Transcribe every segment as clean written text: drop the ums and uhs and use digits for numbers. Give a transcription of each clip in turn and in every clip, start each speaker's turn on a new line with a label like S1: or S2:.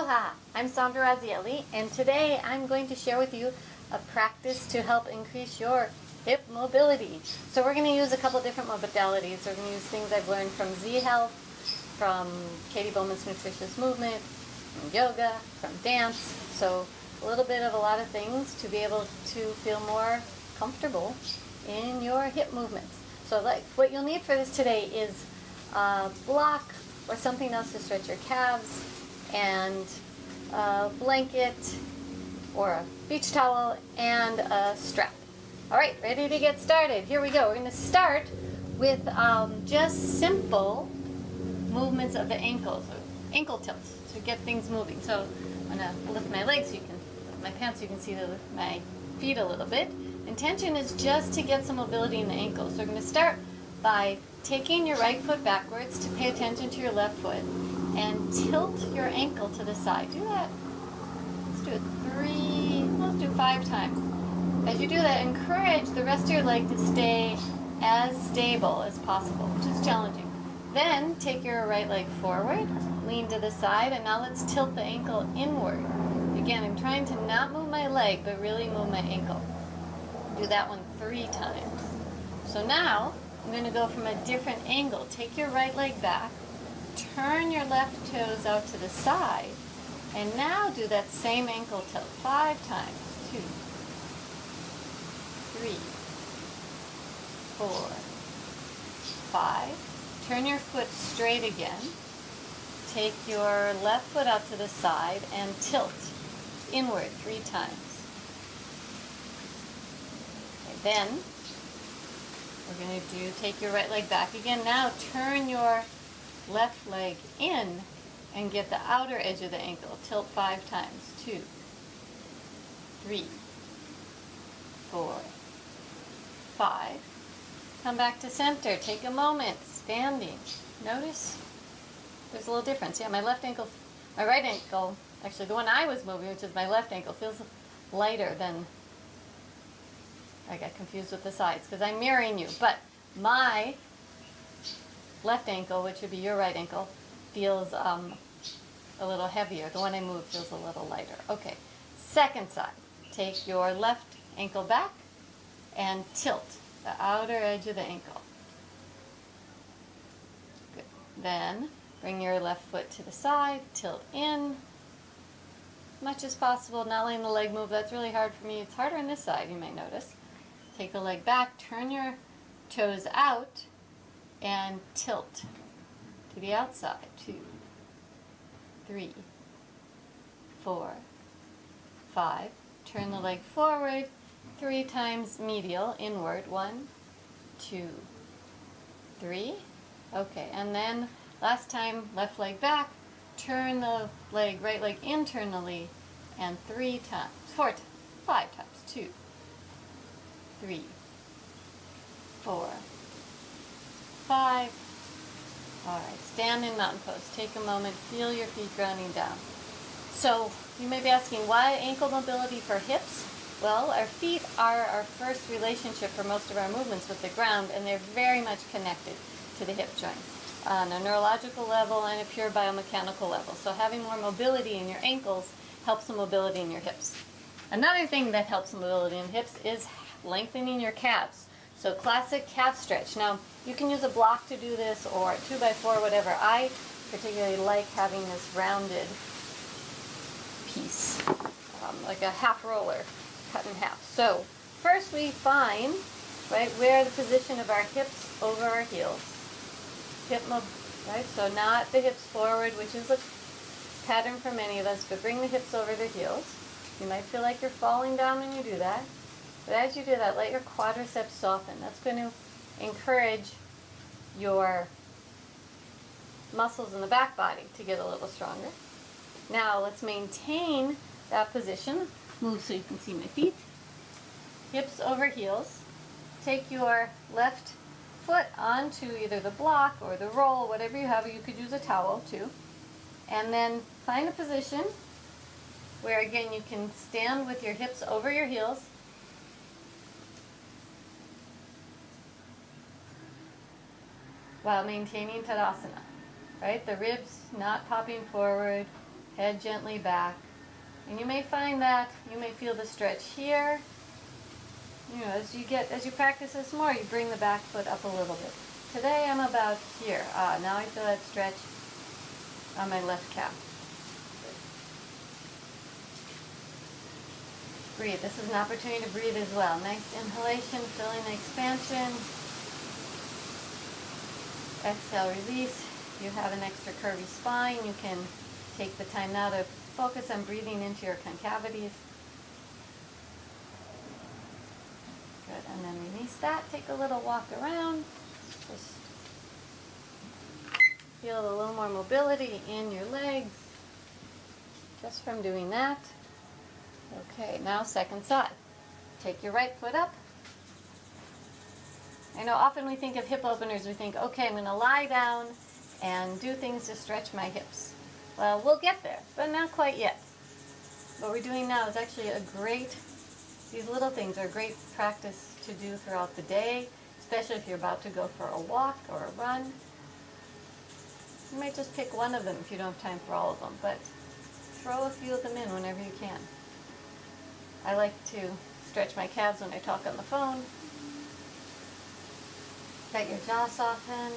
S1: Aloha! I'm Sandra Razielli, and today I'm going to share with you a practice to help increase your hip mobility. So we're going to use a couple different modalities. We're going to use things I've learned from Z Health, from Katie Bowman's Nutritious Movement, from yoga, from dance. So a little bit of a lot of things to be able to feel more comfortable in your hip movements. So like what you'll need for this today is a block or something else to stretch your calves, and a blanket or a beach towel and a strap. All right, ready to get started? Here we go. We're going to start with just simple movements of the ankles, ankle tilts to get things moving. So I'm going to lift my legs, my pants, so you can see my feet a little bit. Intention is just to get some mobility in the ankles. So we're going to start by taking your right foot backwards to pay attention to your left foot and tilt your ankle to the side. Do that. Let's do it let's do 5 times. As you do that, encourage the rest of your leg to stay as stable as possible, which is challenging. Then take your right leg forward, lean to the side, and now let's tilt the ankle inward. Again, I'm trying to not move my leg, but really move my ankle. Do that one 3 times. So now, I'm going to go from a different angle. Take your right leg back, turn your left toes out to the side, and now do that same ankle tilt 5 times. 2, 3, 4, 5. Turn your foot straight again. Take your left foot out to the side and tilt inward 3 times. Okay, then we're going to take your right leg back again. Now turn your left leg in and get the outer edge of the ankle. Tilt 5 times. 2, 3, 4, 5. Come back to center. Take a moment. Standing. Notice there's a little difference. Yeah, my right ankle, actually the one I was moving, which is my left ankle, feels lighter than, I got confused with the sides because I'm mirroring you, but my left ankle, which would be your right ankle, feels a little heavier. The one I moved feels a little lighter. Okay, second side. Take your left ankle back and tilt the outer edge of the ankle. Good. Then bring your left foot to the side, tilt in as much as possible, not letting the leg move. That's really hard for me. It's harder on this side, you might notice. Take the leg back, turn your toes out, and tilt to the outside. 2, 3, 4, 5. Turn the leg forward 3 times medial, inward. 1, 2, 3. Okay, and then last time, left leg back, turn the right leg internally, and 3 times, 4 times, 5 times. 2, 3, 4, 5. All right, stand in mountain pose. Take a moment, feel your feet grounding down. So you may be asking, why ankle mobility for hips? Well, our feet are our first relationship for most of our movements with the ground, and they're very much connected to the hip joints on a neurological level and a pure biomechanical level. So having more mobility in your ankles helps the mobility in your hips. Another thing that helps mobility in hips is lengthening your calves. So classic calf stretch. Now, you can use a block to do this or a 2x4, whatever. I particularly like having this rounded piece, like a half roller cut in half. So first we find where the position of our hips over our heels. So not the hips forward, which is a pattern for many of us, but bring the hips over the heels. You might feel like you're falling down when you do that. But as you do that, let your quadriceps soften. That's going to encourage your muscles in the back body to get a little stronger. Now let's maintain that position. Move so you can see my feet. Hips over heels. Take your left foot onto either the block or the roll, whatever you have. You could use a towel too. And then find a position where, again, you can stand with your hips over your heels. While maintaining Tadasana, right? The ribs not popping forward, head gently back. And you may find that you may feel the stretch here. You know, as you practice this more, you bring the back foot up a little bit. Today I'm about here. Now I feel that stretch on my left calf. Breathe. This is an opportunity to breathe as well. Nice inhalation, filling the expansion. Exhale, release. If you have an extra curvy spine, you can take the time now to focus on breathing into your concavities. Good, and then release that. Take a little walk around. Just feel a little more mobility in your legs just from doing that. Okay, now second side. Take your right foot up. I know often we think of hip openers, we think, okay, I'm going to lie down and do things to stretch my hips. Well, we'll get there, but not quite yet. What we're doing now is actually these little things are a great practice to do throughout the day, especially if you're about to go for a walk or a run. You might just pick one of them if you don't have time for all of them, but throw a few of them in whenever you can. I like to stretch my calves when I talk on the phone. Let your jaw soften.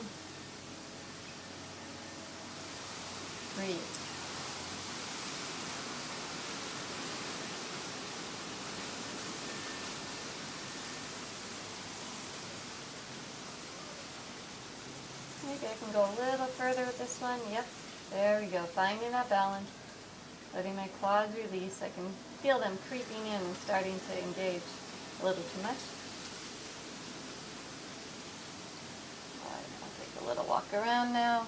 S1: Breathe. Maybe I can go a little further with this one. Yep, there we go. Finding that balance. Letting my quads release. I can feel them creeping in and starting to engage a little too much. All right, I'll take a little walk around now.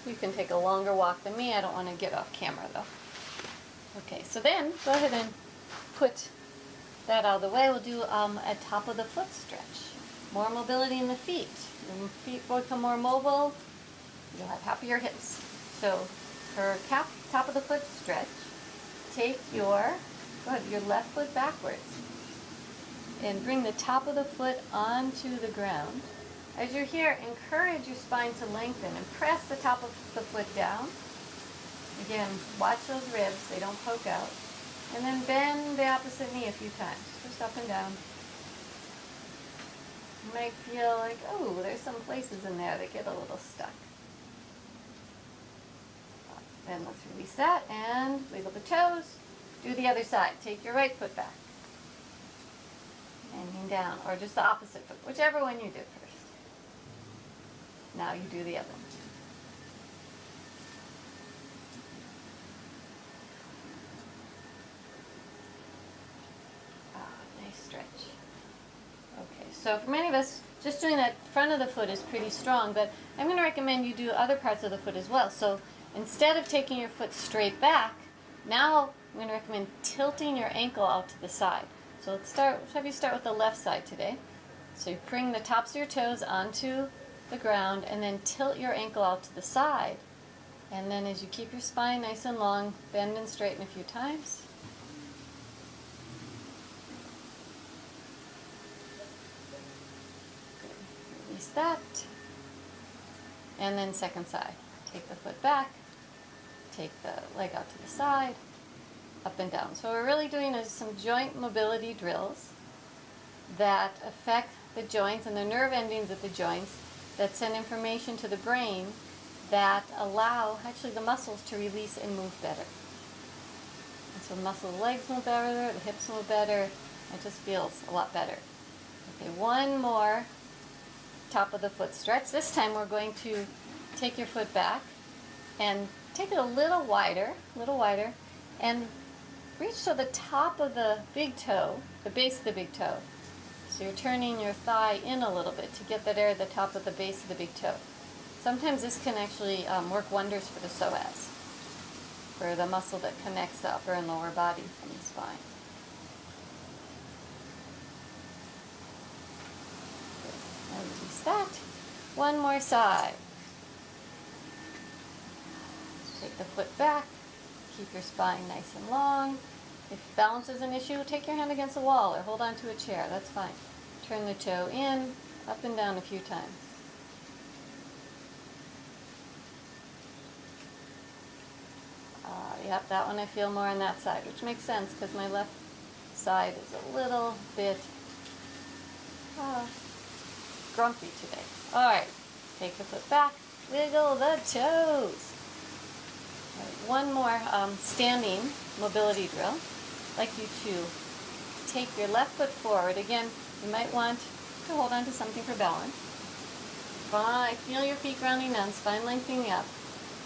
S1: You can take a longer walk than me. I don't want to get off camera though. Okay, so then go ahead and put that out of the way. We'll do a top of the foot stretch. More mobility in the feet. Your feet will become more mobile. You'll have happier hips. So for top of the foot stretch, take your left foot backwards and bring the top of the foot onto the ground. As you're here, encourage your spine to lengthen and press the top of the foot down. Again, watch those ribs, they don't poke out. And then bend the opposite knee a few times, just up and down. You might feel like, oh, there's some places in there that get a little stuck. Then let's release that and wiggle the toes. Do the other side. Take your right foot back. Bending down, or just the opposite foot, whichever one you do first. Now you do the other one. Nice stretch. Okay, so for many of us, just doing that front of the foot is pretty strong, but I'm going to recommend you do other parts of the foot as well. So instead of taking your foot straight back, now I'm going to recommend tilting your ankle out to the side. So let's have you start with the left side today. So you bring the tops of your toes onto the ground and then tilt your ankle out to the side. And then as you keep your spine nice and long, bend and straighten a few times. Good. Release that. And then second side. Take the foot back, take the leg out to the side, up and down. So what we're really doing is some joint mobility drills that affect the joints and the nerve endings at the joints that send information to the brain that allow actually the muscles to release and move better. And so the legs move better, the hips move better, it just feels a lot better. Okay, one more top of the foot stretch. This time we're going to take your foot back and take it a little wider, and reach to the top of the big toe, the base of the big toe. So you're turning your thigh in a little bit to get that air at the top of the base of the big toe. Sometimes this can actually work wonders for the psoas, for the muscle that connects the upper and lower body from the spine. Good. Now release that. One more side. Take the foot back, keep your spine nice and long. If balance is an issue, take your hand against the wall or hold on to a chair, that's fine. Turn the toe in, up and down a few times. Yep, that one I feel more on that side, which makes sense because my left side is a little bit grumpy today. All right, take the foot back, wiggle the toes. All right, one more standing mobility drill. I'd like you to take your left foot forward. Again, you might want to hold on to something for balance. Feel your feet grounding down, spine lengthening up.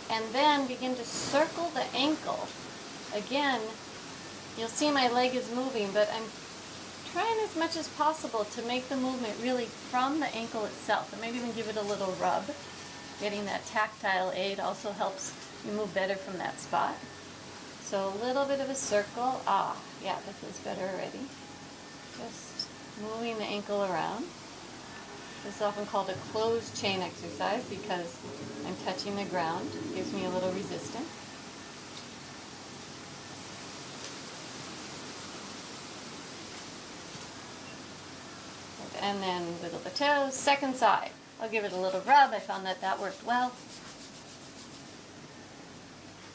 S1: And then begin to circle the ankle. Again, you'll see my leg is moving, but I'm trying as much as possible to make the movement really from the ankle itself. And maybe even give it a little rub. Getting that tactile aid also helps you move better from that spot. So a little bit of a circle. Yeah, that feels better already. Just moving the ankle around. This is often called a closed chain exercise because I'm touching the ground. It gives me a little resistance. And then wiggle the toes. Second side. I'll give it a little rub. I found that worked well.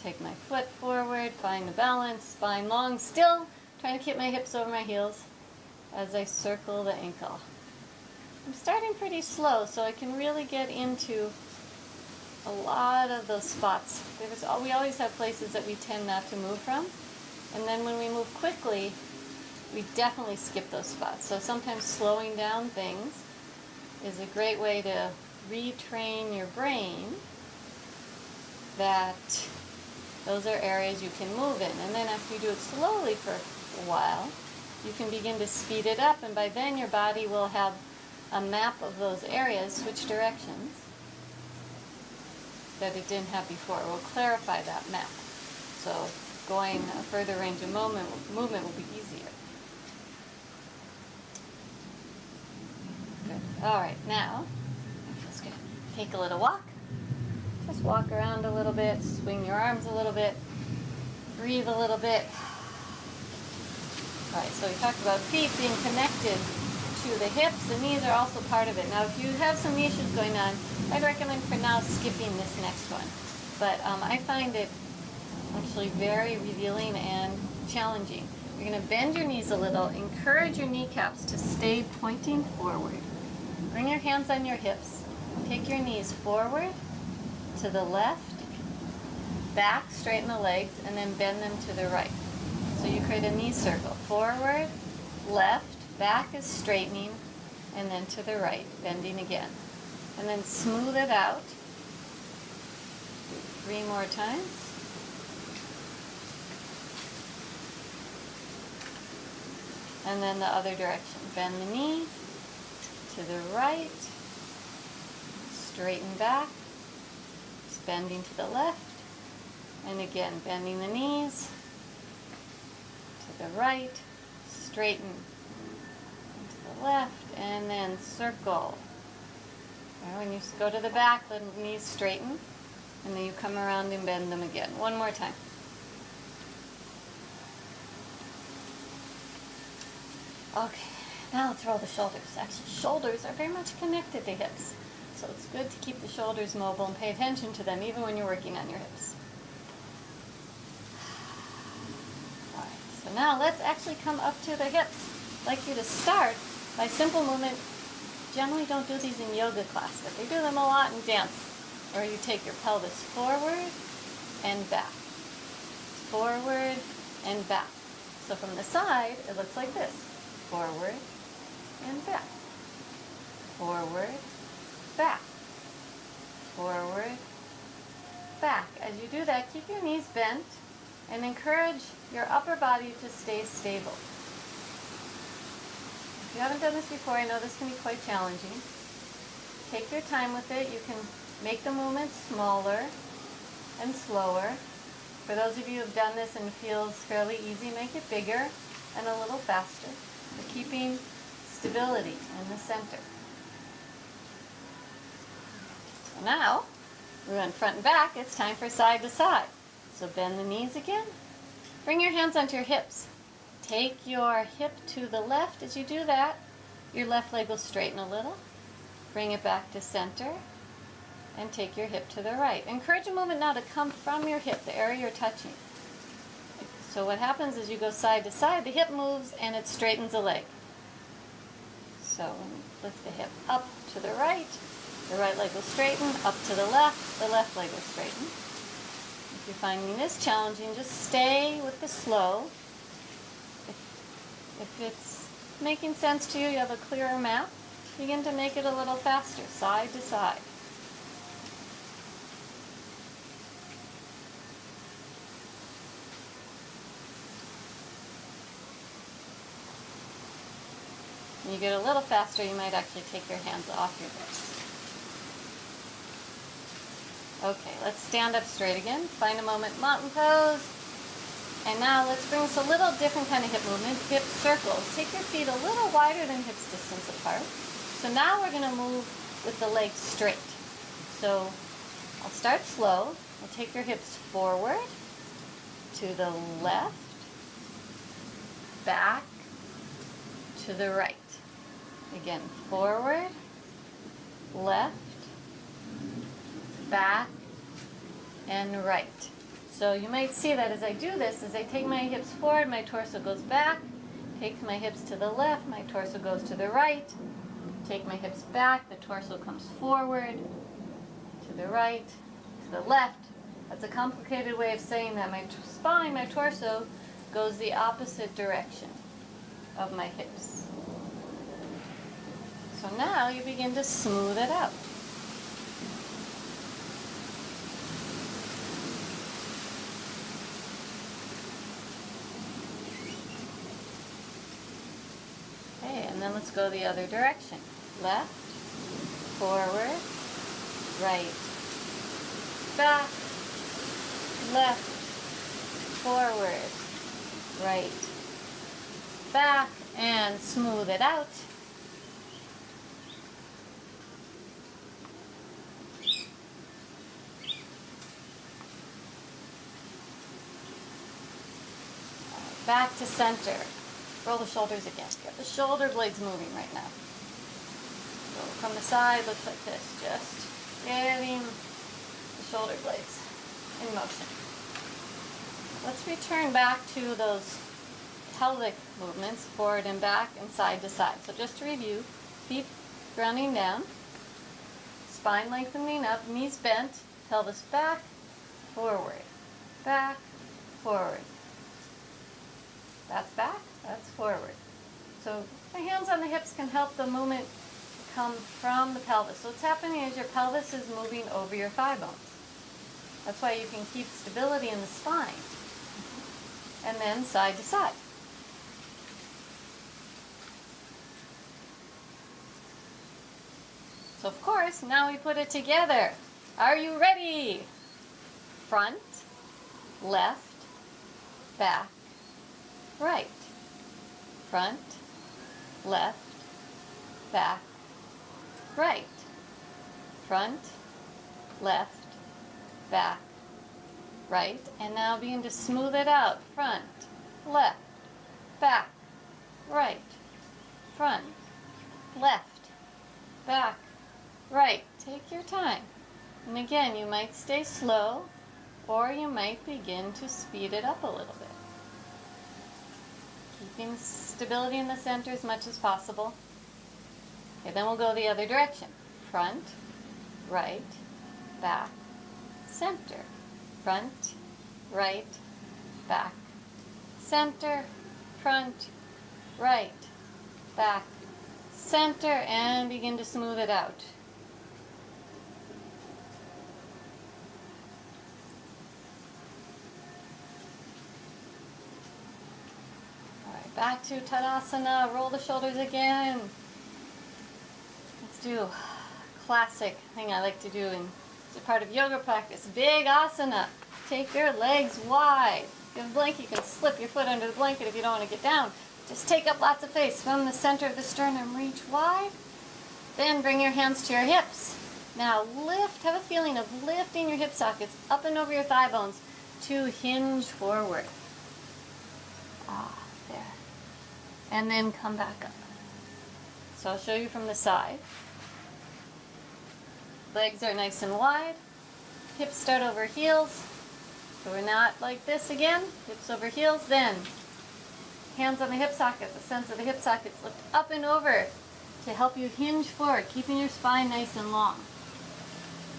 S1: Take my foot forward, find the balance, spine long, still trying to keep my hips over my heels as I circle the ankle. I'm starting pretty slow, so I can really get into a lot of those spots. We always have places that we tend not to move from, and then when we move quickly, we definitely skip those spots. So sometimes slowing down things is a great way to retrain your brain that those are areas you can move in. And then after you do it slowly for a while, you can begin to speed it up, and by then your body will have a map of those areas, switch directions, that it didn't have before. We'll clarify that map. So going a further range of movement will be easier. Good. All right, now, let's take a little walk. Just walk around a little bit, swing your arms a little bit, breathe a little bit. All right, so we talked about feet being connected to the hips. The knees are also part of it. Now, if you have some knee issues going on, I'd recommend for now skipping this next one. But I find it actually very revealing and challenging. You're going to bend your knees a little, encourage your kneecaps to stay pointing forward. Bring your hands on your hips. Take your knees forward, to the left, back, straighten the legs, and then bend them to the right. So you create a knee circle. Forward, left, back is straightening, and then to the right, bending again. And then smooth it out. 3 more times. And then the other direction. Bend the knees to the right, straighten back, bending to the left, and again, bending the knees to the right, straighten to the left, and then circle. When you go to the back, the knees straighten, and then you come around and bend them again. One more time. Okay, now let's roll the shoulders. Actually, shoulders are very much connected to hips. So it's good to keep the shoulders mobile and pay attention to them even when you're working on your hips. All right, so now let's actually come up to the hips. I'd like you to start by simple movement. Generally don't do these in yoga class, but they do them a lot in dance, where you take your pelvis forward and back. Forward and back. So from the side, it looks like this. Forward and back. Forward, back, forward, back. As you do that, keep your knees bent and encourage your upper body to stay stable. If you haven't done this before, I know this can be quite challenging. Take your time with it. You can make the movement smaller and slower. For those of you who have done this and it feels fairly easy, make it bigger and a little faster. But keeping stability in the center. Now, we went front and back. It's time for side to side. So bend the knees again. Bring your hands onto your hips. Take your hip to the left. As you do that, your left leg will straighten a little. Bring it back to center. And take your hip to the right. Encourage a movement now to come from your hip, the area you're touching. So what happens is you go side to side, the hip moves and it straightens the leg. So lift the hip up to the right leg will straighten, up to the left leg will straighten. If you're finding this challenging, just stay with the slow. If it's making sense to you, you have a clearer map, begin to make it a little faster, side to side. When you get a little faster, you might actually take your hands off your hips. Okay, let's stand up straight again. Find a moment, mountain pose. And now let's bring us a little different kind of hip movement, hip circles. Take your feet a little wider than hips distance apart. So now we're going to move with the legs straight. So I'll start slow. I'll take your hips forward, to the left, back, to the right. Again, forward, left, back, and right. So you might see that as I do this, as I take my hips forward, my torso goes back. Take my hips to the left, my torso goes to the right. Take my hips back, the torso comes forward, to the right, to the left. That's a complicated way of saying that my spine, my torso, goes the opposite direction of my hips. So now you begin to smooth it out. Okay, and then let's go the other direction. Left, forward, right, back, left, forward, right, back, and smooth it out. Back to center. Roll the shoulders again. Get the shoulder blades moving right now. So from the side, looks like this. Just getting the shoulder blades in motion. Let's return back to those pelvic movements, forward and back and side to side. So just to review, feet grounding down, spine lengthening up, knees bent, pelvis back, forward, forward. That's back, that's forward. So the hands on the hips can help the movement come from the pelvis. So what's happening is your pelvis is moving over your thigh bones. That's why you can keep stability in the spine. And then side to side. So of course, now we put it together. Are you ready? Front, left, back, right. Front, left, back, right. Front, left, back, right. And now begin to smooth it out. Front, left, back, right. Front, left, back, right. Take your time. And again, you might stay slow, or you might begin to speed it up a little bit. Keeping stability in the center as much as possible. Okay, then we'll go the other direction. Front, right, back, center. Front, right, back, center. Front, right, back, center, and begin to smooth it out. Back to Tadasana, roll the shoulders again. Let's do a classic thing I like to do as a part of yoga practice. Big asana. Take your legs wide. If you have a blanket, you can slip your foot under the blanket if you don't want to get down. Just take up lots of space from the center of the sternum. Reach wide. Then bring your hands to your hips. Now lift, have a feeling of lifting your hip sockets up and over your thigh bones to hinge forward. There. And then come back up. So I'll show you from the side. Legs are nice and wide. Hips start over heels. So we're not like this again, hips over heels, then hands on the hip sockets, a sense of the hip sockets, lift up and over to help you hinge forward, keeping your spine nice and long.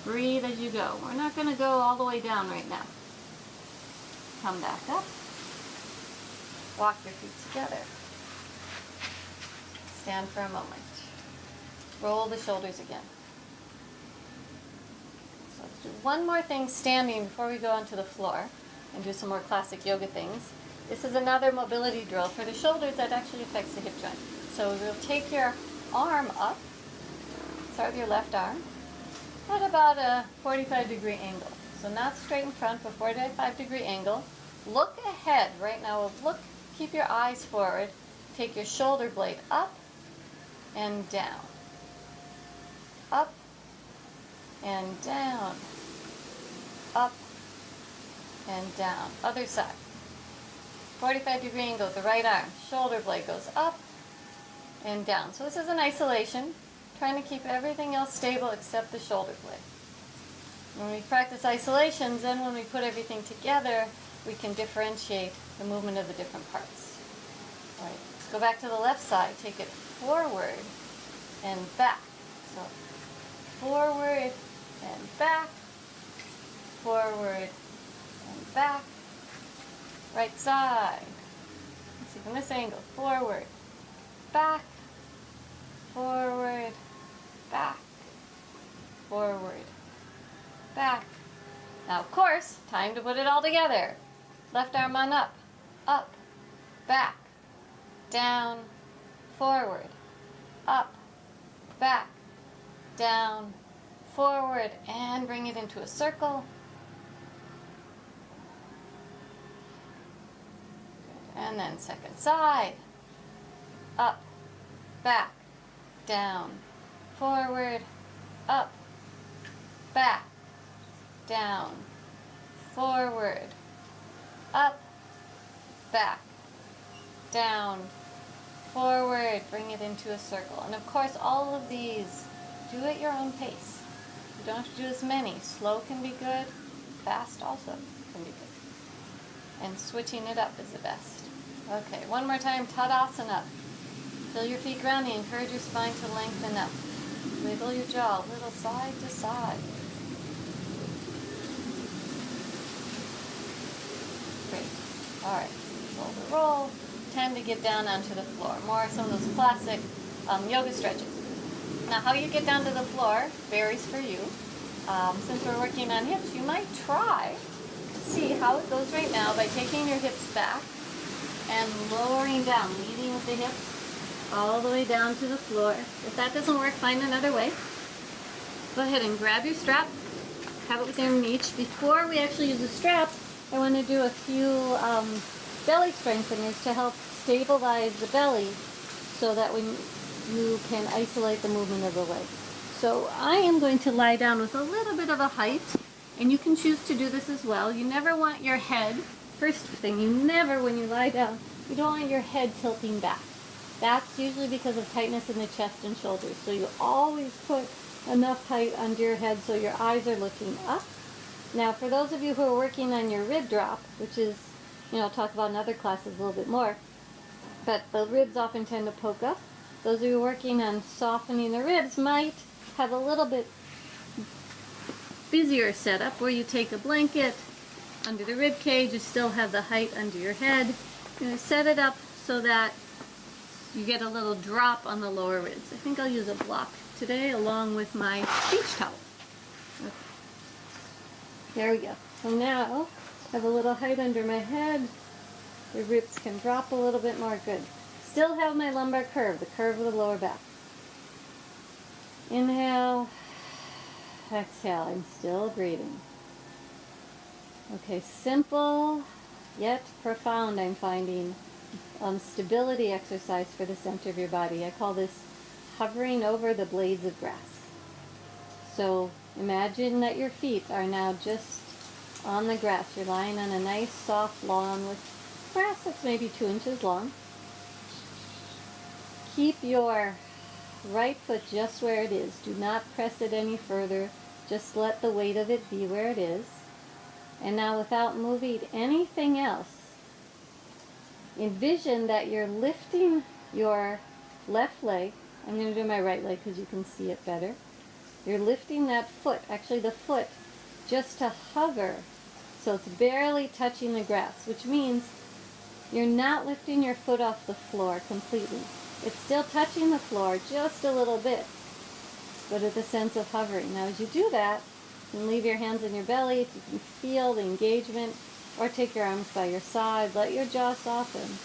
S1: Breathe as you go. We're not going to go all the way down right now. Come back up. Walk your feet together. Stand for a moment. Roll the shoulders again. So let's do one more thing standing before we go onto the floor and do some more classic yoga things. This is another mobility drill for the shoulders that actually affects the hip joint. So we'll take your arm up, start with your left arm, at about a 45-degree angle. So not straight in front, but 45-degree angle. Look ahead right now. Look, keep your eyes forward. Take your shoulder blade up and down. Up and down. Up and down. Other side. 45-degree angle with the right arm. Shoulder blade goes up and down. So this is an isolation, trying to keep everything else stable except the shoulder blade. When we practice isolations, then when we put everything together, we can differentiate the movement of the different parts. All right, let's go back to the left side. Take it forward and back. So forward and back, forward and back. Right side. Let's see from this angle. Forward, back, forward, back, forward, back. Now, of course, time to put it all together. Left arm on up, back, down, forward, up, back, down, forward, and bring it into a circle. And then second side, up, back, down, forward, up, back, down, forward, up, back, down, forward, bring it into a circle. And of course, all of these, do at your own pace. You don't have to do as many. Slow can be good, fast also can be good. And switching it up is the best. Okay, one more time, Tadasana. Feel your feet grounding, encourage your spine to lengthen up. Wiggle your jaw, a little side to side. Great. All right, shoulder roll. Time to get down onto the floor. More some of those classic yoga stretches. Now, how you get down to the floor varies for you. Since we're working on hips, you might try to see how it goes right now by taking your hips back and lowering down, leading with the hips all the way down to the floor. If that doesn't work, find another way. Go ahead and grab your strap, have it within reach. Before we actually use the strap, I want to do a few belly strengtheners to help stabilize the belly so that you can isolate the movement of the leg. So I am going to lie down with a little bit of a height, and you can choose to do this as well. You never want your head, first thing, you never, when you lie down, you don't want your head tilting back. That's usually because of tightness in the chest and shoulders. So you always put enough height under your head so your eyes are looking up. Now, for those of you who are working on your rib drop, which is, I'll talk about in other classes a little bit more, but the ribs often tend to poke up. Those of you working on softening the ribs might have a little bit busier setup where you take a blanket under the rib cage, you still have the height under your head. Set it up so that you get a little drop on the lower ribs. I think I'll use a block today along with my beach towel. Okay. There we go. So now I have a little height under my head. The ribs can drop a little bit more. Good. Still have my lumbar curve, the curve of the lower back. Inhale, exhale. I'm still breathing. Okay, simple yet profound, I'm finding. Stability exercise for the center of your body. I call this hovering over the blades of grass. So imagine that your feet are now just on the grass. You're lying on a nice soft lawn with grass that's maybe 2 inches long. Keep your right foot just where it is. Do not press it any further. Just let the weight of it be where it is. And now without moving anything else, envision that you're lifting your left leg. I'm going to do my right leg because you can see it better. You're lifting that foot, actually the foot, just to hover. So it's barely touching the grass, which means you're not lifting your foot off the floor completely. It's still touching the floor just a little bit, but with a sense of hovering. Now as you do that, you can leave your hands in your belly if you can feel the engagement, or take your arms by your side. Let your jaw soften.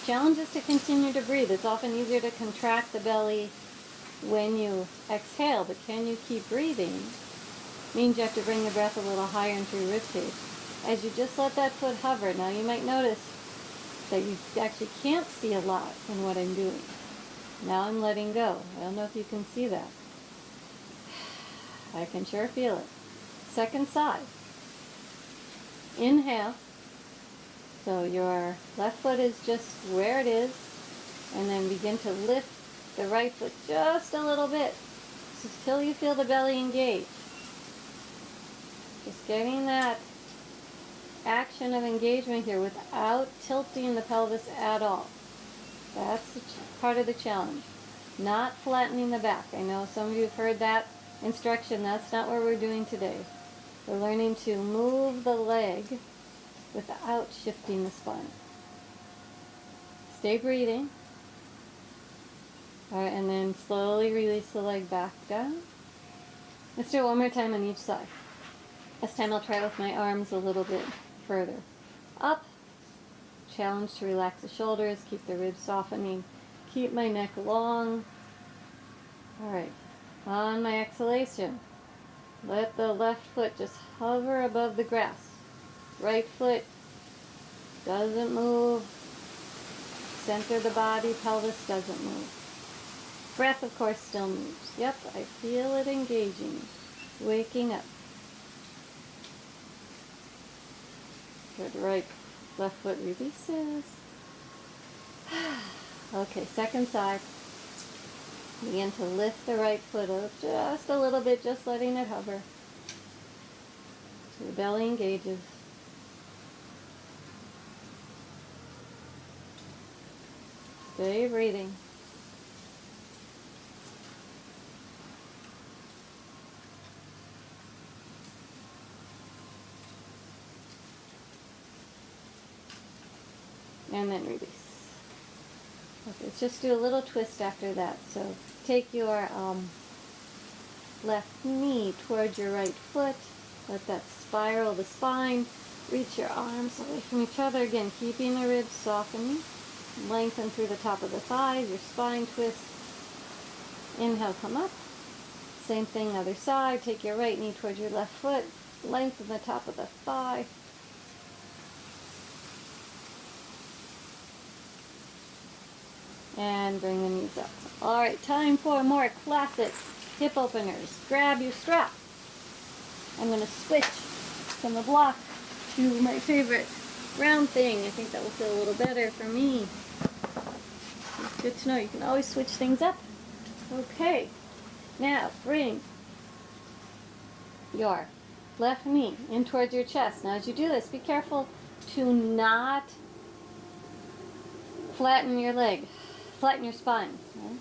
S1: Challenge is to continue to breathe. It's often easier to contract the belly when you exhale, but can you keep breathing? Means you have to bring the breath a little higher into your ribcage. As you just let that foot hover, now you might notice that you actually can't see a lot in what I'm doing. Now I'm letting go. I don't know if you can see that. I can sure feel it. Second side. Inhale. So your left foot is just where it is, and then begin to lift the right foot just a little bit until you feel the belly engage. Just getting that action of engagement here without tilting the pelvis at all. That's part of the challenge. Not flattening the back. I know some of you have heard that instruction. That's not what we're doing today. We're learning to move the leg without shifting the spine. Stay breathing. All right, and then slowly release the leg back down. Let's do it one more time on each side. This time I'll try with my arms a little bit further. Up. Challenge to relax the shoulders, keep the ribs softening, keep my neck long. All right, on my exhalation, let the left foot just hover above the grass. Right foot doesn't move. Center of the body, pelvis doesn't move. Breath, of course, still moves. Yep, I feel it engaging, waking up. Good, right, left foot releases. Okay, second side. Begin to lift the right foot up just a little bit, just letting it hover. So the belly engages. Stay breathing. And then release. Okay, let's just do a little twist after that. So take your left knee towards your right foot. Let that spiral the spine. Reach your arms away from each other. Again, keeping the ribs softening. Lengthen through the top of the thighs. Your spine twist. Inhale, come up. Same thing, other side. Take your right knee towards your left foot. Lengthen the top of the thigh. And bring the knees up. All right, time for more classic hip openers. Grab your strap. I'm going to switch from the block to my favorite round thing. I think that will feel a little better for me. It's good to know you can always switch things up. Okay, now bring your left knee in towards your chest. Now as you do this, be careful to not flatten your leg. Flatten your spine. Okay?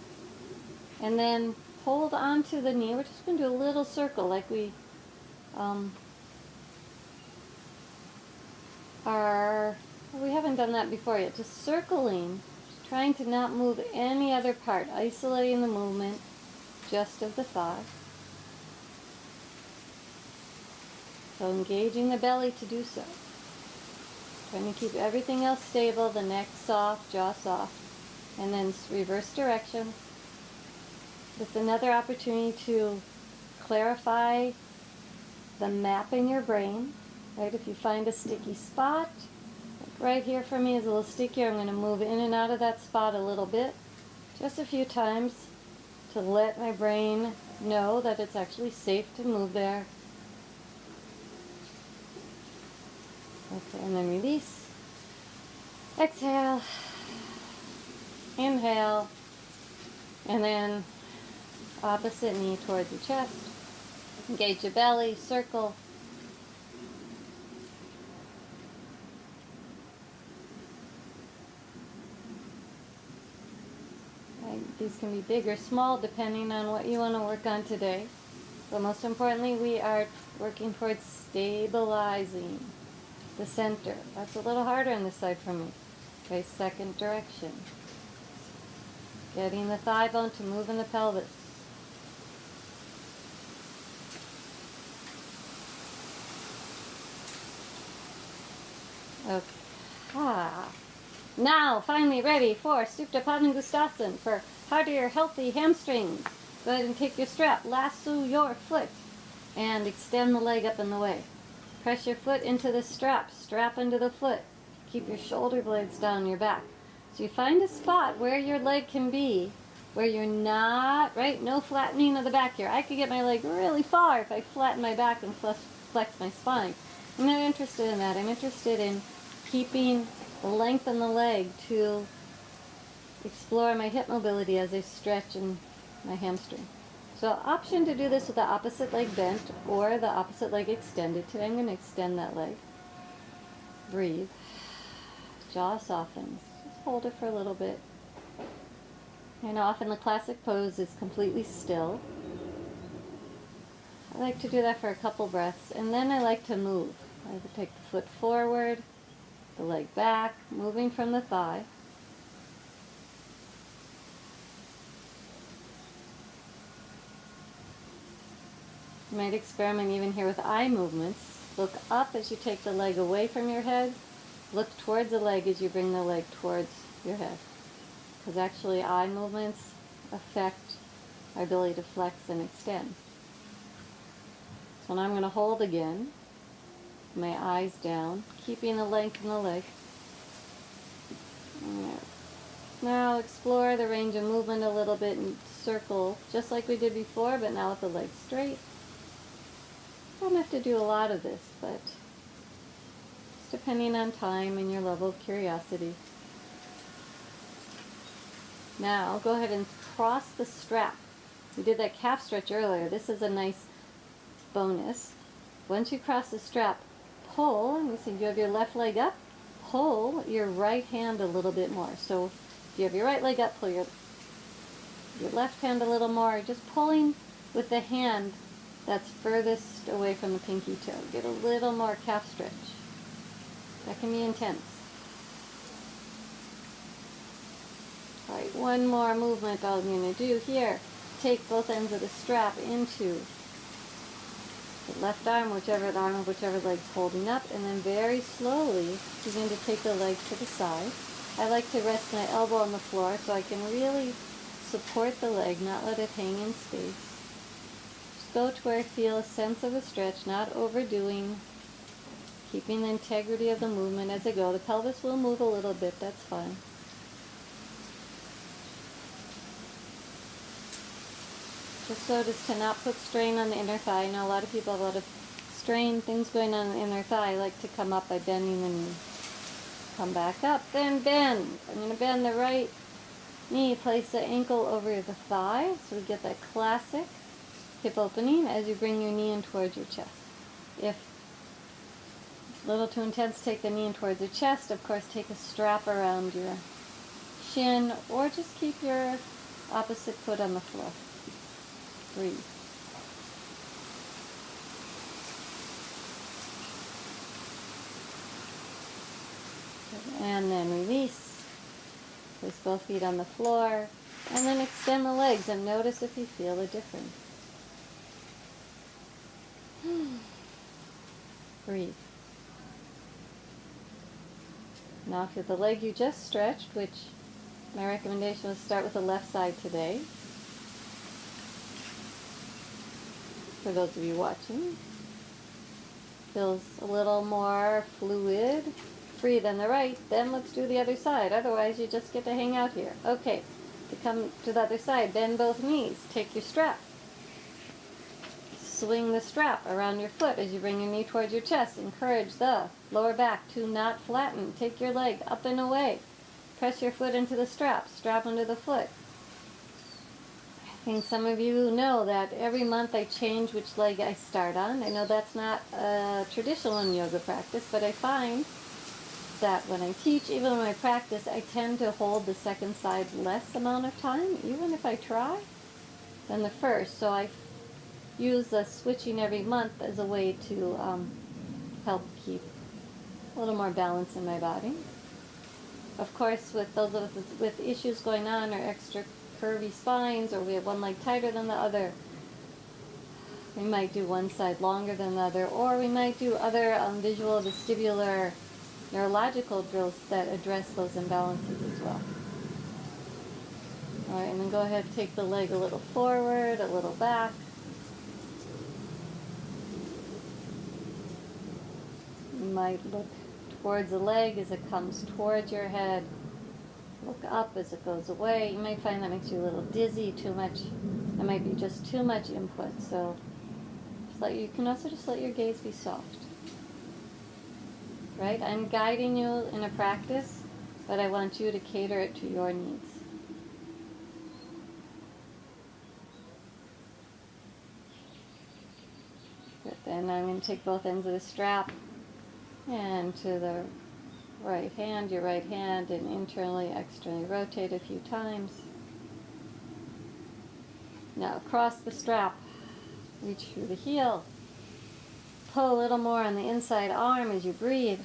S1: And then hold onto the knee. We're just going to do a little circle like we we haven't done that before yet. Just circling, just trying to not move any other part, isolating the movement just of the thigh. So engaging the belly to do so. Trying to keep everything else stable, the neck soft, jaw soft. And then reverse direction. It's another opportunity to clarify the map in your brain. Right? If you find a sticky spot, like right here for me is a little stickier, I'm going to move in and out of that spot a little bit, just a few times, to let my brain know that it's actually safe to move there. Okay, and then release. Exhale. Inhale, and then opposite knee towards the chest. Engage your belly, circle. These can be big or small depending on what you want to work on today. But most importantly, we are working towards stabilizing the center. That's a little harder on this side for me. Okay, second direction. Getting the thigh bone to move in the pelvis. Okay. Now, finally ready for Supta Padangustasana for heartier, healthy hamstrings. Go ahead and take your strap, lasso your foot, and extend the leg up and away. Press your foot into the strap, strap into the foot. Keep your shoulder blades down your back. So you find a spot where your leg can be, where you're not, right, no flattening of the back here. I could get my leg really far if I flatten my back and flex my spine. I'm not interested in that. I'm interested in keeping the length in the leg to explore my hip mobility as I stretch in my hamstring. So option to do this with the opposite leg bent or the opposite leg extended. Today I'm going to extend that leg. Breathe. Jaw softens. Just hold it for a little bit. I know often the classic pose is completely still. I like to do that for a couple breaths, and then I like to move. I like to take the foot forward, the leg back, moving from the thigh. You might experiment even here with eye movements. Look up as you take the leg away from your head. Look towards the leg as you bring the leg towards your head. Because actually eye movements affect our ability to flex and extend. So now I'm going to hold again. My eyes down, keeping the length in the leg. Now explore the range of movement a little bit and circle, just like we did before, but now with the leg straight. Don't have to do a lot of this, but just depending on time and your level of curiosity. Now go ahead and cross the strap. We did that calf stretch earlier. This is a nice bonus. Once you cross the strap, pull, and you see you have your left leg up, pull your right hand a little bit more. So if you have your right leg up, pull your left hand a little more, just pulling with the hand that's furthest away from the pinky toe. Get a little more calf stretch. That can be intense. All right, one more movement I'm going to do here. Take both ends of the strap into the left arm, whichever leg's holding up, and then very slowly begin to take the leg to the side. I like to rest my elbow on the floor so I can really support the leg, not let it hang in space. Just go to where I feel a sense of a stretch, not overdoing, keeping the integrity of the movement as I go. The pelvis will move a little bit, that's fine. Just so as to not put strain on the inner thigh. I know a lot of people have a lot of strain, things going on in the inner thigh. I like to come up by bending the knee. Come back up, then bend. I'm going to bend the right knee, place the ankle over the thigh, so we get that classic hip opening as you bring your knee in towards your chest. If it's a little too intense, take the knee in towards your chest. Of course, take a strap around your shin, or just keep your opposite foot on the floor. Breathe. And then release. Place both feet on the floor. And then extend the legs and notice if you feel the difference. Breathe. Now for the leg you just stretched, which my recommendation was start with the left side today. For those of you watching, feels a little more fluid, free than the right. Then let's do the other side. Otherwise, you just get to hang out here. Okay, to come to the other side, bend both knees. Take your strap. Swing the strap around your foot as you bring your knee towards your chest. Encourage the lower back to not flatten. Take your leg up and away. Press your foot into the strap. Strap under the foot. I think some of you know that every month I change which leg I start on. I know that's not a traditional in yoga practice, but I find that when I teach, even when I practice, I tend to hold the second side less amount of time, even if I try, than the first. So I use the switching every month as a way to help keep a little more balance in my body. Of course, with those with issues going on or extra curvy spines, or we have one leg tighter than the other, we might do one side longer than the other, or we might do other visual, vestibular, neurological drills that address those imbalances as well. All right, and then go ahead and take the leg a little forward, a little back. You might look towards the leg as it comes towards your head. Look up as it goes away. You might find that makes you a little dizzy, too much. That might be just too much input. So you can also just let your gaze be soft. Right? I'm guiding you in a practice, but I want you to cater it to your needs. Good. Then I'm going to take both ends of the strap and to the right hand, your right hand, and internally, externally rotate a few times. Now across the strap, reach through the heel. Pull a little more on the inside arm as you breathe.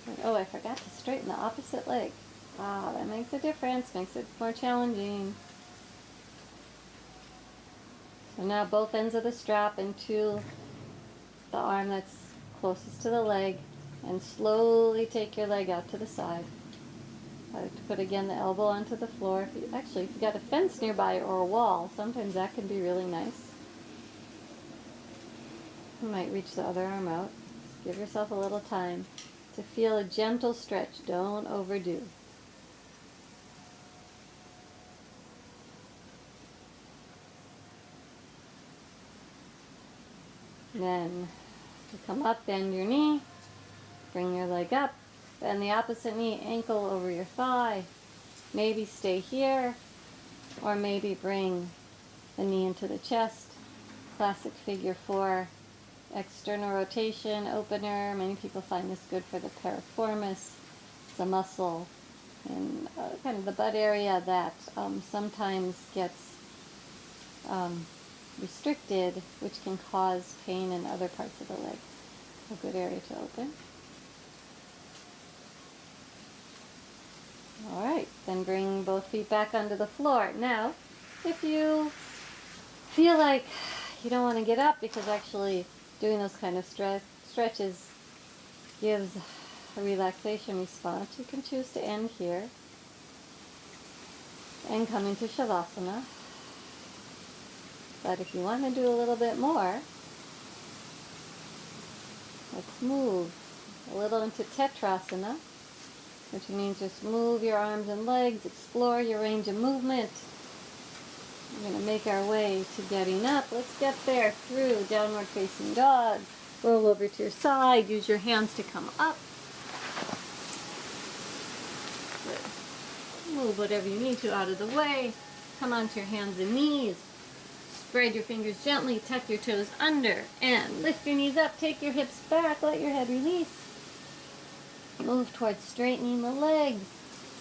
S1: And, oh, I forgot to straighten the opposite leg. Ah, that makes a difference, makes it more challenging. So now both ends of the strap into the arm that's closest to the leg, and slowly take your leg out to the side. I like to put again the elbow onto the floor. If you've got a fence nearby or a wall, sometimes that can be really nice. You might reach the other arm out. Just give yourself a little time to feel a gentle stretch. Don't overdo. Then to come up, bend your knee, bring your leg up, bend the opposite knee, ankle over your thigh. Maybe stay here, or maybe bring the knee into the chest. Classic figure 4, external rotation, opener. Many people find this good for the piriformis. It's a muscle in kind of the butt area that sometimes gets restricted, which can cause pain in other parts of the leg. A good area to open. All right, then bring both feet back onto the floor. Now, if you feel like you don't want to get up because actually doing those kind of stretches gives a relaxation response, you can choose to end here and come into Shavasana. But if you want to do a little bit more, let's move a little into Tetrasana, which means just move your arms and legs, explore your range of movement. We're going to make our way to getting up. Let's get there through downward facing dog. Roll over to your side. Use your hands to come up. Good. Move whatever you need to out of the way. Come onto your hands and knees. Spread your fingers gently. Tuck your toes under. And lift your knees up. Take your hips back. Let your head release. Move towards straightening the legs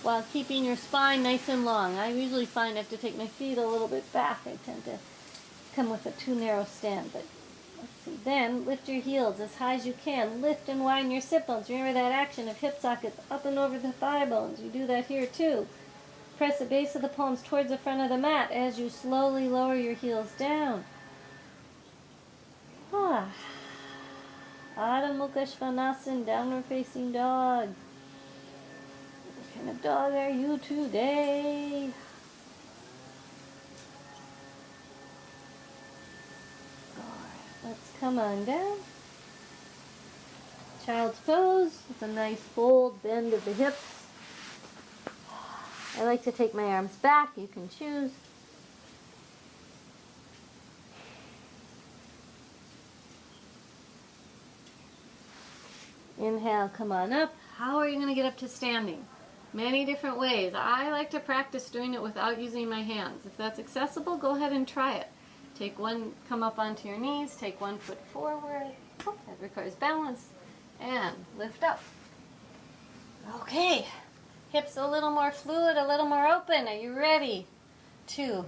S1: while keeping your spine nice and long. I usually find I have to take my feet a little bit back. I tend to come with a too narrow stand. But let's see. Then lift your heels as high as you can. Lift and widen your sit bones. Remember that action of hip sockets up and over the thigh bones. You do that here too. Press the base of the palms towards the front of the mat as you slowly lower your heels down. Adho Mukha Svanasana, downward facing dog. What kind of dog are you today? Alright, let's come on down. Child's pose with a nice fold, bend of the hips. I like to take my arms back. You can choose. Inhale, come on up. How are you going to get up to standing? Many different ways. I like to practice doing it without using my hands. If that's accessible, go ahead and try it. Come up onto your knees, take one foot forward. That requires balance. And lift up. Okay, hips a little more fluid, a little more open. Are you ready to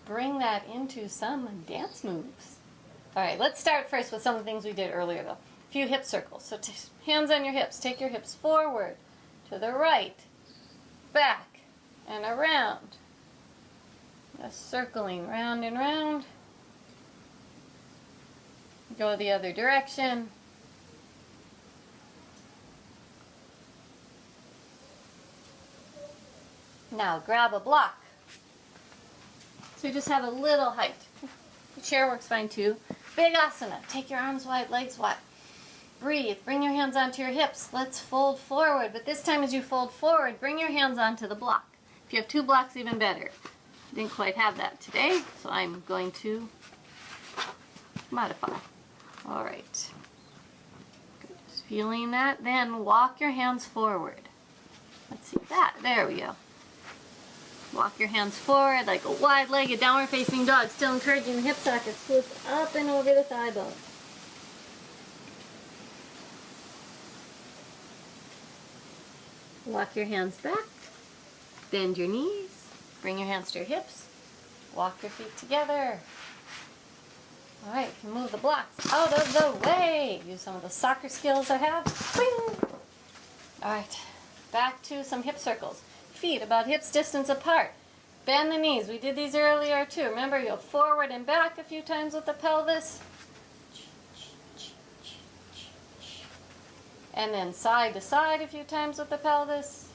S1: bring that into some dance moves? All right, let's start first with some of the things we did earlier though. A few hip circles. So hands on your hips. Take your hips forward, to the right, back, and around. Just circling round and round. Go the other direction. Now grab a block. So you just have a little height. The chair works fine too. Big asana. Take your arms wide, legs wide. Breathe. Bring your hands onto your hips. Let's fold forward. But this time as you fold forward, bring your hands onto the block. If you have two blocks, even better. Didn't quite have that today, so I'm going to modify. All right. Good. Just feeling that. Then walk your hands forward. Let's see that. There we go. Walk your hands forward like a wide-legged downward facing dog, still encouraging the hip sockets to lift up and over the thigh bone. Walk your hands back, bend your knees, bring your hands to your hips, walk your feet together. All right, you can move the blocks out of the way. Use some of the soccer skills I have. Bing! All right, back to some hip circles. Feet about hips distance apart. Bend the knees. We did these earlier too. Remember, you'll forward and back a few times with the pelvis. And then side to side a few times with the pelvis.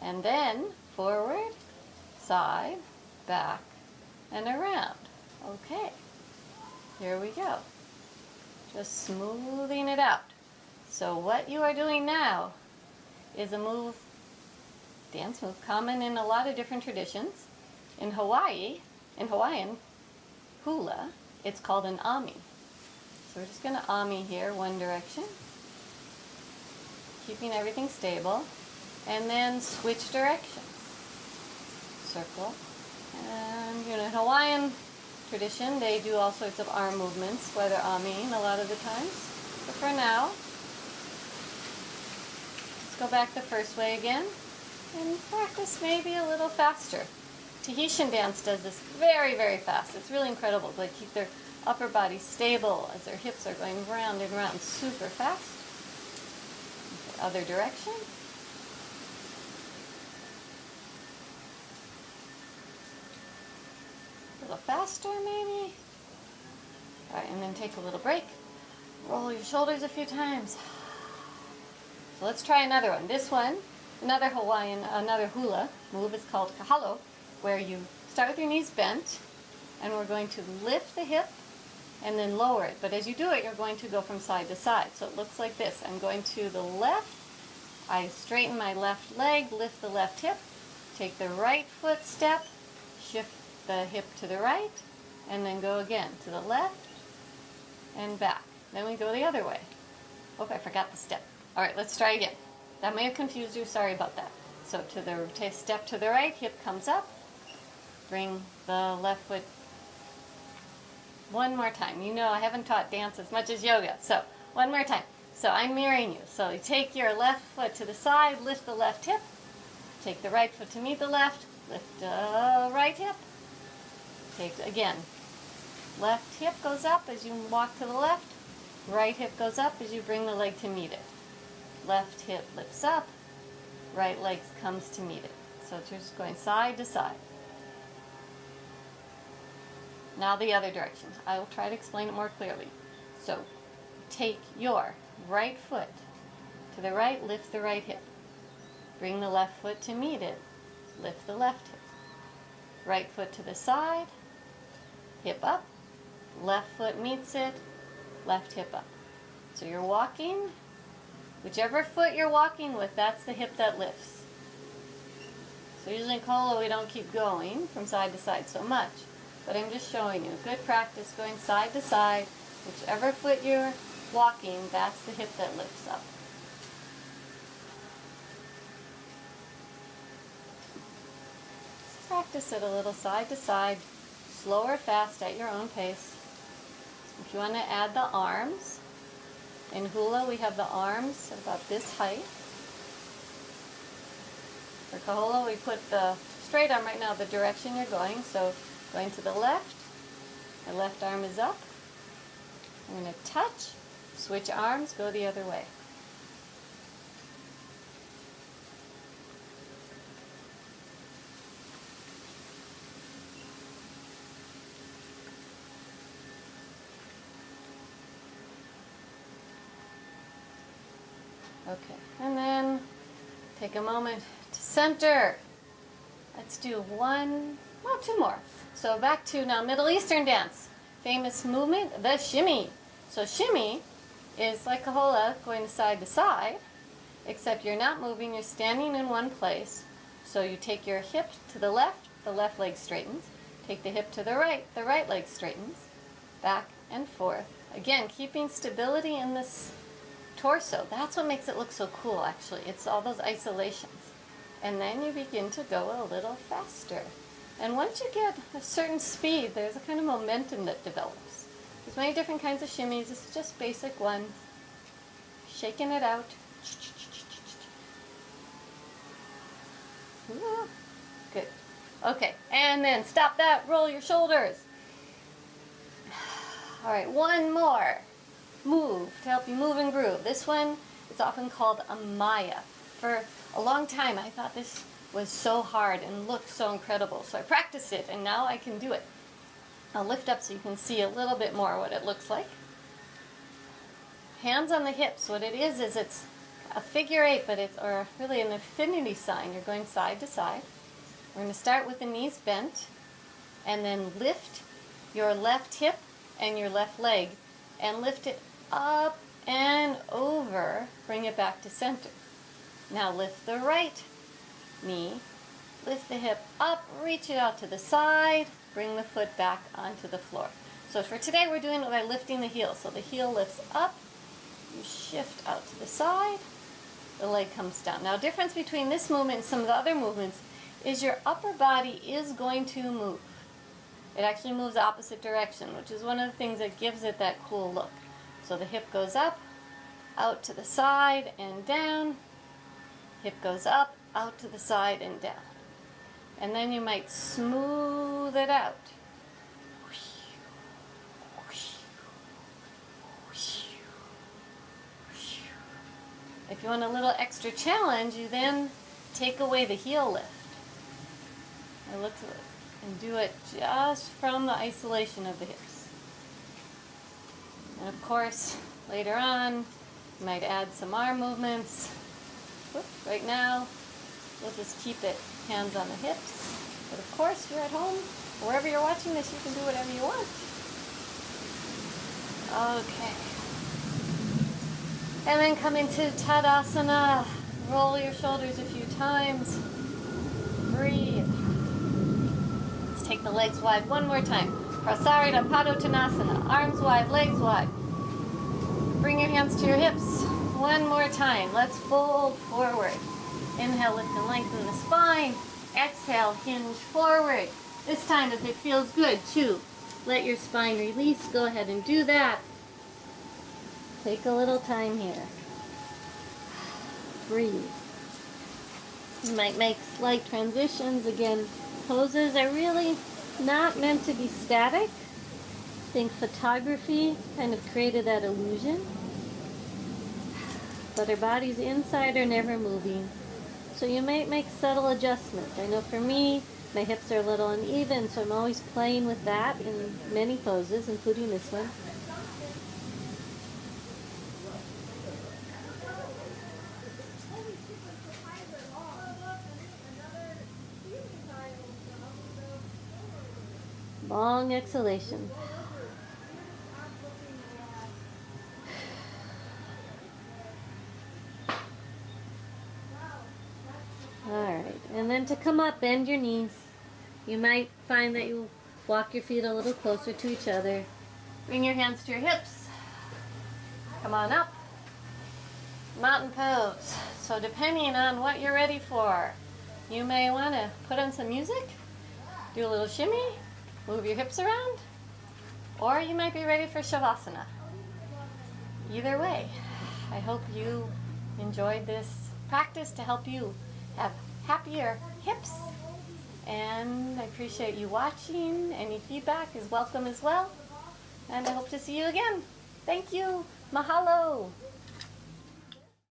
S1: And then forward, side, back, and around. Okay, here we go. Just smoothing it out. So what you are doing now is a move, dance move, common in a lot of different traditions. In Hawaiian hula, it's called an ami. So we're just going to ami here, one direction, keeping everything stable, and then switch directions. Circle. And in Hawaiian tradition, they do all sorts of arm movements, where they're amiing a lot of the times. But for now, let's go back the first way again and practice maybe a little faster. Tahitian dance does this very, very fast. It's really incredible. They keep their upper body stable as their hips are going round and round super fast. Okay, other direction. A little faster maybe. All right, and then take a little break. Roll your shoulders a few times. So let's try another one. This one, another hula move is called kahalo, where you start with your knees bent, and we're going to lift the hip and then lower it. But as you do it, you're going to go from side to side. So it looks like this. I'm going to the left. I straighten my left leg, lift the left hip, take the right foot step, shift the hip to the right, and then go again to the left and back. Then we go the other way. Oh, I forgot the step. All right, let's try again. That may have confused you. Sorry about that. So to the step to the right, hip comes up. Bring the left foot. One more time. You know I haven't taught dance as much as yoga. So one more time. So I'm mirroring you. So you take your left foot to the side, lift the left hip. Take the right foot to meet the left, lift the right hip. Take again. Left hip goes up as you walk to the left. Right hip goes up as you bring the leg to meet it. Left hip lifts up. Right leg comes to meet it. So it's just going side to side. Now the other direction. I will try to explain it more clearly. So take your right foot to the right, lift the right hip. Bring the left foot to meet it. Lift the left hip. Right foot to the side, hip up. Left foot meets it, left hip up. So you're walking, whichever foot you're walking with, that's the hip that lifts. So usually in Kolo we don't keep going from side to side so much. But I'm just showing you, good practice going side to side. Whichever foot you're walking, that's the hip that lifts up. Practice. practice it a little side to side, slow or fast at your own pace. If you want to add the arms, in hula we have the arms about this height. For hula we put the straight arm right now the direction you're going, so going to the left, my left arm is up. I'm going to touch, switch arms, go the other way. Okay, and then take a moment to center. Let's do two more. So back to now Middle Eastern dance. Famous movement, the shimmy. So shimmy is like a hula going side to side, except you're not moving, you're standing in one place. So you take your hip to the left leg straightens. Take the hip to the right leg straightens. Back and forth. Again, keeping stability in this torso. That's what makes it look so cool, actually. It's all those isolations. And then you begin to go a little faster. And once you get a certain speed, there's a kind of momentum that develops. There's many different kinds of shimmies. This is just basic one. Shaking it out. Good. Okay, and then stop that. Roll your shoulders. All right, one more move to help you move and groove. This one is often called a Maya. For a long time, I thought this was so hard and looked so incredible. So I practiced it, and now I can do it. I'll lift up so you can see a little bit more what it looks like. Hands on the hips. What it is it's a figure eight, but or really an infinity sign. You're going side to side. We're going to start with the knees bent, and then lift your left hip and your left leg, and lift it up and over. Bring it back to center. Now lift the right knee, lift the hip up, reach it out to the side, bring the foot back onto the floor. So for today we're doing it by lifting the heel. So the heel lifts up, you shift out to the side, the leg comes down. Now difference between this movement and some of the other movements is your upper body is going to move. It actually moves the opposite direction, which is one of the things that gives it that cool look. So the hip goes up, out to the side and down. Hip goes up, out to the side and down. And then you might smooth it out. If you want a little extra challenge, you then take away the heel lift. And do it just from the isolation of the hips. And of course, later on, you might add some arm movements. Right now, we'll just keep it hands on the hips. But of course, you're at home, wherever you're watching this, you can do whatever you want. Okay. And then come into Tadasana. Roll your shoulders a few times. Breathe. Let's take the legs wide one more time. Prasarita Padottanasana. Arms wide, legs wide. Bring your hands to your hips. One more time. Let's fold forward. Inhale, lift and lengthen the spine. Exhale, hinge forward. This time, if it feels good to let your spine release, go ahead and do that. Take a little time here. Breathe. You might make slight transitions. Again, poses are really not meant to be static. I think photography kind of created that illusion. But our bodies inside are never moving. So you might make subtle adjustments. I know for me, my hips are a little uneven, so I'm always playing with that in many poses, including this one. Long exhalation. Alright, and then to come up, bend your knees. You might find that you walk your feet a little closer to each other. Bring your hands to your hips. Come on up. Mountain pose. So depending on what you're ready for, you may want to put on some music, do a little shimmy, move your hips around, or you might be ready for Shavasana. Either way, I hope you enjoyed this practice to help you have happier hips, and I appreciate you watching. Any feedback is welcome as well, and I hope to see you again. Thank you. Mahalo.